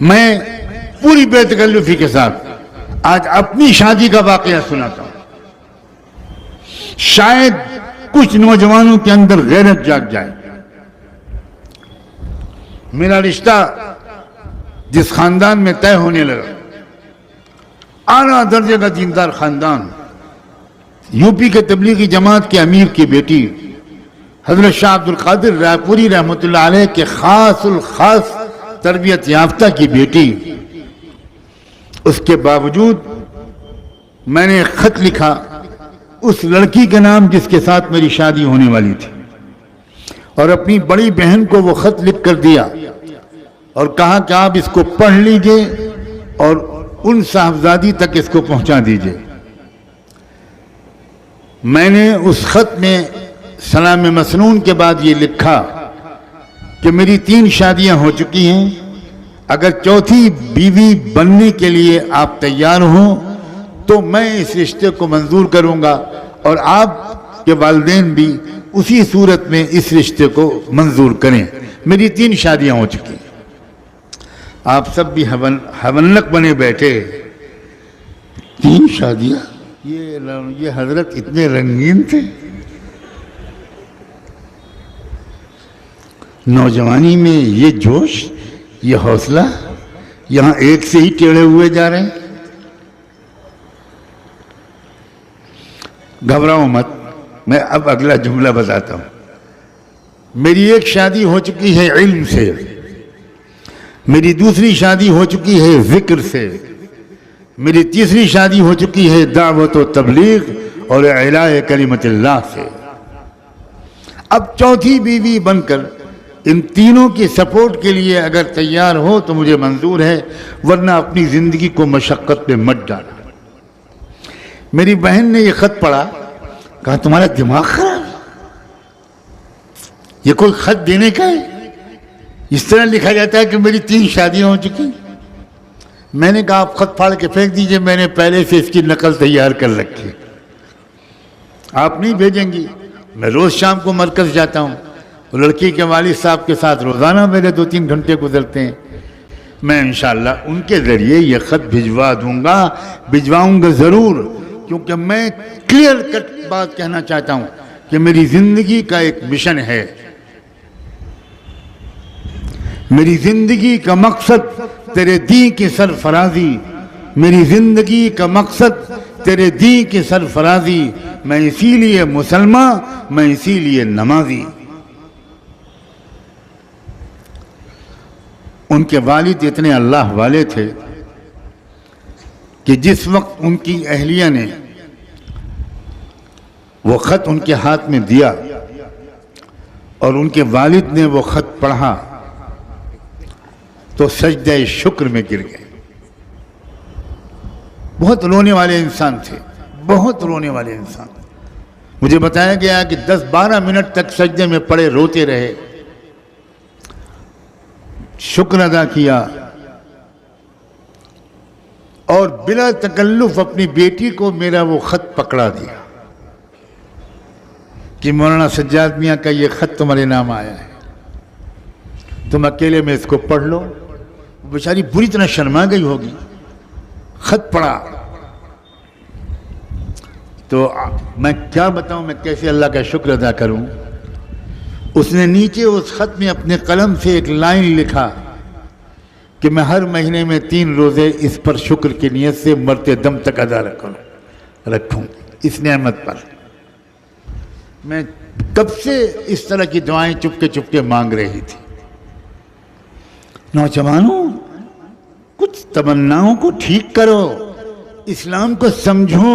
میں پوری بے تکلفی کے ساتھ آج اپنی شادی کا واقعہ سناتا ہوں. شاید کچھ نوجوانوں کے اندر غیرت جاگ جائے. میرا رشتہ جس خاندان میں طے ہونے لگا، اعلیٰ درجے کا دیندار خاندان، یو پی کے تبلیغی جماعت کے امیر کی بیٹی حضرت شاہ عبد القادر رائے پوری رحمۃ اللہ علیہ کے خاص الخاص تربیت یافتہ کی بیٹی. اس کے باوجود میں نے ایک خط لکھا اس لڑکی کے نام جس کے ساتھ میری شادی ہونے والی تھی، اور اپنی بڑی بہن کو وہ خط لکھ کر دیا اور کہا کہ آپ اس کو پڑھ لیجئے اور ان صاحبزادی تک اس کو پہنچا دیجئے. میں نے اس خط میں سلام مسنون کے بعد یہ لکھا کہ میری 3 شادیاں ہو چکی ہیں، اگر چوتھی بیوی بننے کے لیے آپ تیار ہوں تو میں اس رشتے کو منظور کروں گا، اور آپ کے والدین بھی اسی صورت میں اس رشتے کو منظور کریں. میری 3 شادیاں ہو چکی ہیں. آپ سب بھی حونلق بنے بیٹھے. 3 شادیاں؟ یہ حضرت اتنے رنگین تھے. نوجوانی میں یہ جوش، یہ حوصلہ، یہاں ایک سے ہی ٹیڑھے ہوئے جا رہے ہیں. گھبراؤ مت، میں اب اگلا جملہ بتاتا ہوں. میری ایک شادی ہو چکی ہے علم سے، میری دوسری شادی ہو چکی ہے ذکر سے، میری تیسری شادی ہو چکی ہے دعوت و تبلیغ اور اعلاء کلمت اللہ سے. اب چوتھی بیوی بن کر ان تینوں کی سپورٹ کے لیے اگر تیار ہو تو مجھے منظور ہے، ورنہ اپنی زندگی کو مشقت پہ مت ڈالنا. میری بہن نے یہ خط پڑھا، کہا تمہارا دماغ خراب، یہ کوئی خط دینے کا ہے؟ اس طرح لکھا جاتا ہے کہ میری 3 شادیاں ہو چکی. میں نے کہا آپ خط پھاڑ کے پھینک دیجئے، میں نے پہلے سے اس کی نقل تیار کر رکھی. آپ نہیں بھیجیں گی؟ میں روز شام کو مرکز جاتا ہوں، لڑکی کے والد صاحب کے ساتھ روزانہ میرے 2-3 گھنٹے گزرتے ہیں. میں انشاءاللہ ان کے ذریعے یہ خط بھجواؤں گا ضرور، کیونکہ میں کلیئر کٹ بات کہنا چاہتا ہوں کہ میری زندگی کا ایک مشن ہے. میری زندگی کا مقصد تیرے دین کی سرفرازی، میری زندگی کا مقصد تیرے دین کی سرفرازی. میں اسی لیے مسلمان، میں اسی لیے نمازی. ان کے والد اتنے اللہ والے تھے کہ جس وقت ان کی اہلیہ نے وہ خط ان کے ہاتھ میں دیا اور ان کے والد نے وہ خط پڑھا تو سجدہ شکر میں گر گئے. بہت رونے والے انسان تھے، بہت رونے والے انسان. مجھے بتایا گیا کہ 10-12 منٹ تک سجدے میں پڑے روتے رہے، شکر ادا کیا اور بلا تکلف اپنی بیٹی کو میرا وہ خط پکڑا دیا کہ مولانا سجاد میاں کا یہ خط تمہارے نام آیا ہے، تم اکیلے میں اس کو پڑھ لو. بیچاری بری طرح شرما گئی ہوگی. خط پڑھا تو میں کیا بتاؤں، میں کیسے اللہ کا شکر ادا کروں. اس نے نیچے اس خط میں اپنے قلم سے ایک لائن لکھا کہ میں ہر مہینے میں 3 روزے اس پر شکر کی نیت سے مرتے دم تک ادا رکھوں اس نعمت پر. میں کب سے اس طرح کی دعائیں چپکے مانگ رہی تھی. نوجوانوں، کچھ تمناؤں کو ٹھیک کرو، اسلام کو سمجھو،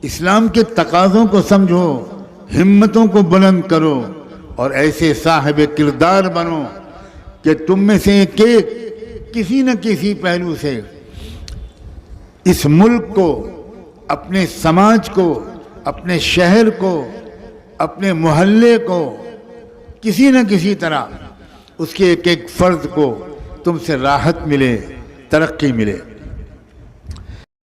اسلام کے تقاضوں کو سمجھو، ہمتوں کو بلند کرو اور ایسے صاحب کردار بنو کہ تم میں سے کسی نہ کسی پہلو سے اس ملک کو، اپنے سماج کو، اپنے شہر کو، اپنے محلے کو، کسی نہ کسی طرح اس کے ایک فرد کو تم سے راحت ملے، ترقی ملے.